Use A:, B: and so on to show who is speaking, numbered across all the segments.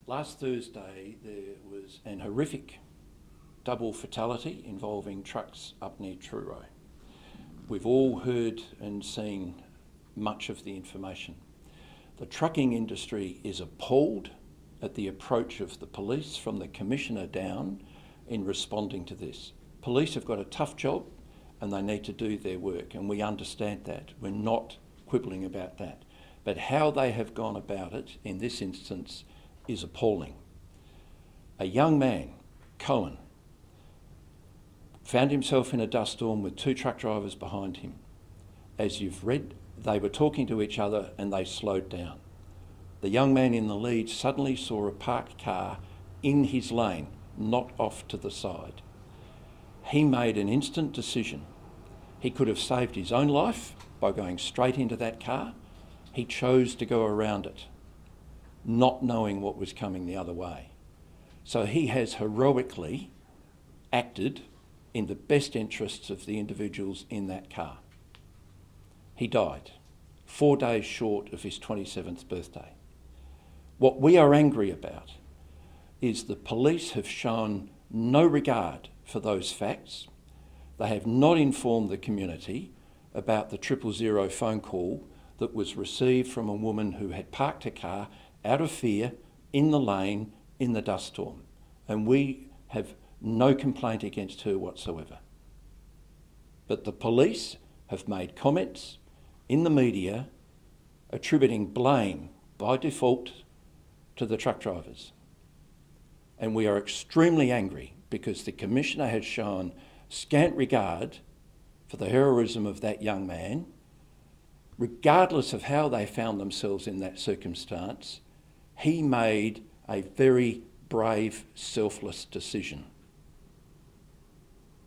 A: Last Thursday there was an horrific double fatality involving trucks up near Truro. We've all heard and seen much of the information. The trucking industry is appalled at the approach of the police from the Commissioner down in responding to this. Police have got a tough job and they need to do their work, and we understand that. We're not quibbling about that. But how they have gone about it in this instance is appalling. A young man, Coen, found himself in a dust storm with two truck drivers behind him. As you've read, they were talking to each other and they slowed down. The young man in the lead suddenly saw a parked car in his lane, not off to the side. He made an instant decision. He could have saved his own life by going straight into that car. He chose to go around it, not knowing what was coming the other way. So he has heroically acted in the best interests of the individuals in that car. He died 4 days short of his 27th birthday. What we are angry about is the police have shown no regard for those facts. They have not informed the community about the 000 phone call that was received from a woman who had parked her car out of fear in the lane in the dust storm. And we have no complaint against her whatsoever. But the police have made comments in the media attributing blame by default to the truck drivers. And we are extremely angry because the Commissioner has shown scant regard for the heroism of that young man, regardless of how they found themselves in that circumstance. He made a very brave, selfless decision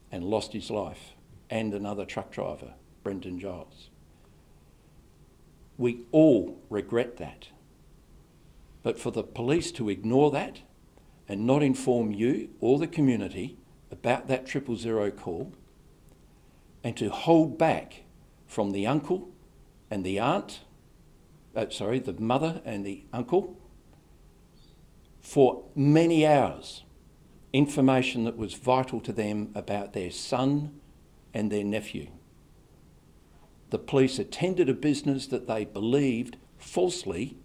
A: and lost his life, and another truck driver, Brendan Giles. We all regret that. But for the police to ignore that and not inform you or the community about that 000 call, and to hold back from the uncle and the aunt, the mother and the uncle, for many hours, information that was vital to them about their son and their nephew. The police attended a business that they believed falsely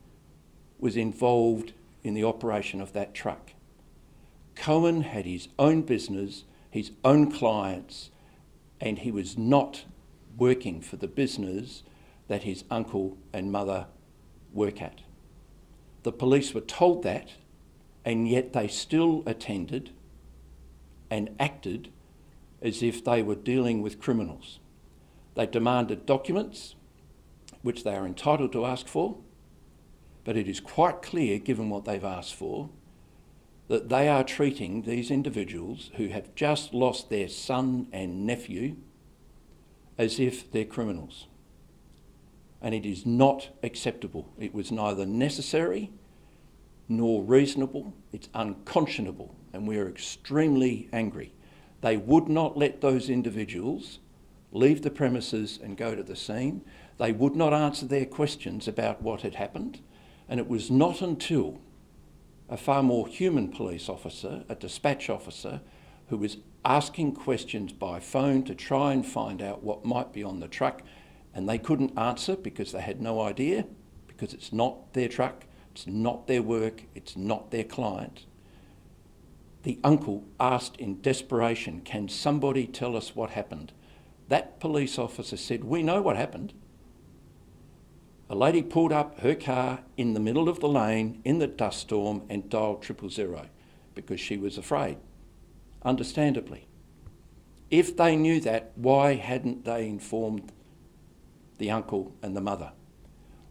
A: was involved in the operation of that truck. Coen had his own business, his own clients, and he was not working for the business that his uncle and mother work at. The police were told that, and yet they still attended and acted as if they were dealing with criminals. They demanded documents, which they are entitled to ask for, but it is quite clear, given what they've asked for, that they are treating these individuals who have just lost their son and nephew as if they're criminals. And it is not acceptable. It was neither necessary nor reasonable. It's unconscionable, and we are extremely angry. They would not let those individuals leave the premises and go to the scene. They would not answer their questions about what had happened. And it was not until a far more human police officer, a dispatch officer, who was asking questions by phone to try and find out what might be on the truck, and they couldn't answer because they had no idea, because it's not their truck, it's not their work, it's not their client. The uncle asked in desperation, "Can somebody tell us what happened?" That police officer said, "We know what happened. A lady pulled up her car in the middle of the lane in the dust storm and dialed 000 because she was afraid, understandably." If they knew that, why hadn't they informed the uncle and the mother?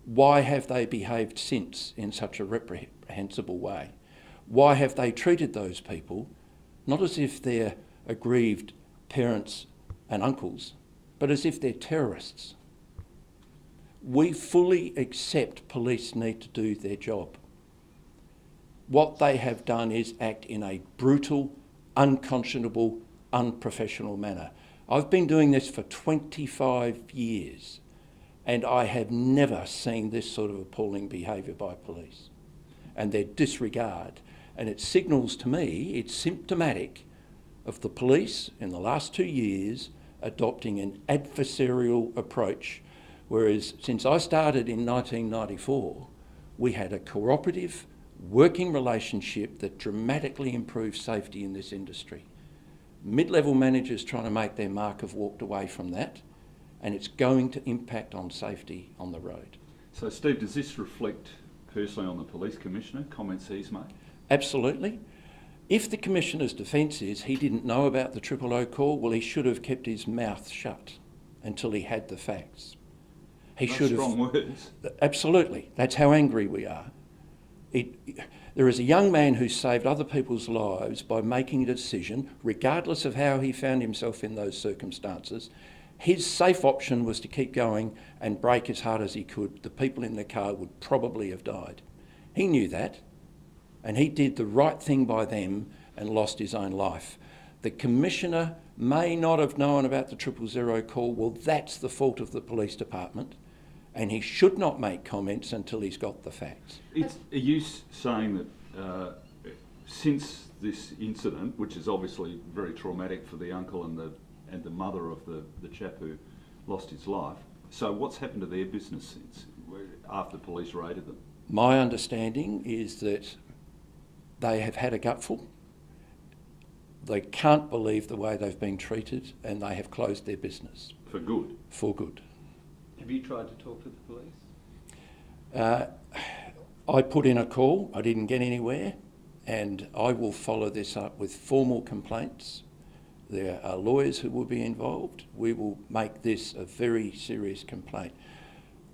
A: Why have they behaved since in such a reprehensible way? Why have they treated those people not as if they're aggrieved parents and uncles, but as if they're terrorists? We fully accept police need to do their job. What they have done is act in a brutal, unconscionable, unprofessional manner. I've been doing this for 25 years, and I have never seen this sort of appalling behaviour by police. and their disregard. And it signals to me, it's symptomatic of the police in the last 2 years adopting an adversarial approach, whereas since I started in 1994, we had a cooperative, working relationship that dramatically improved safety in this industry. Mid-level managers trying to make their mark have walked away from that, and it's going to impact on safety on the road.
B: So Steve, does this reflect personally on the Police Commissioner, comments he's made?
A: Absolutely. If the Commissioner's defence is he didn't know about the 000 call, well, he should have kept his mouth shut until he had the facts. He should have.
B: Strong words.
A: Absolutely. That's how angry we are. There is a young man who saved other people's lives by making a decision, regardless of how he found himself in those circumstances. His safe option was to keep going and brake as hard as he could. The people in the car would probably have died. He knew that, and he did the right thing by them and lost his own life. The Commissioner may not have known about the 000 call. Well, that's the fault of the police department, and he should not make comments until he's got the facts.
B: Are you saying that since this incident, which is obviously very traumatic for the uncle and the mother of the chap who lost his life, so what's happened to their business since, after police raided them?
A: My understanding is that they have had a gutful. They can't believe the way they've been treated, and they have closed their business.
B: For good?
A: For good.
C: Have you tried to talk to the police?
A: I put in a call, I didn't get anywhere, and I will follow this up with formal complaints. There are lawyers who will be involved. We will make this a very serious complaint.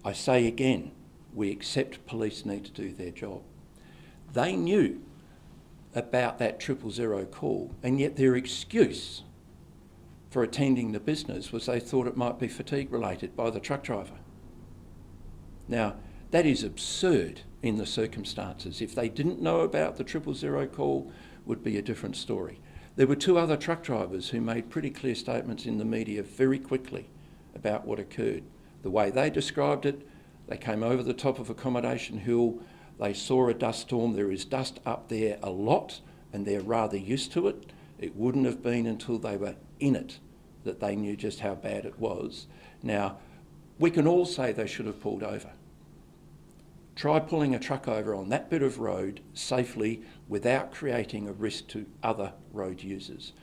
A: I say again, we accept police need to do their job. They knew about that 000 call, and yet their excuse for attending the business was they thought it might be fatigue related by the truck driver. Now, that is absurd in the circumstances. If they didn't know about the 000 call, would be a different story. There were 2 other truck drivers who made pretty clear statements in the media very quickly about what occurred. The way they described it, they came over the top of Accommodation Hill, they saw a dust storm. There is dust up there a lot, and they're rather used to it. It wouldn't have been until they were in it that they knew just how bad it was. Now, we can all say they should have pulled over. Try pulling a truck over on that bit of road safely without creating a risk to other road users.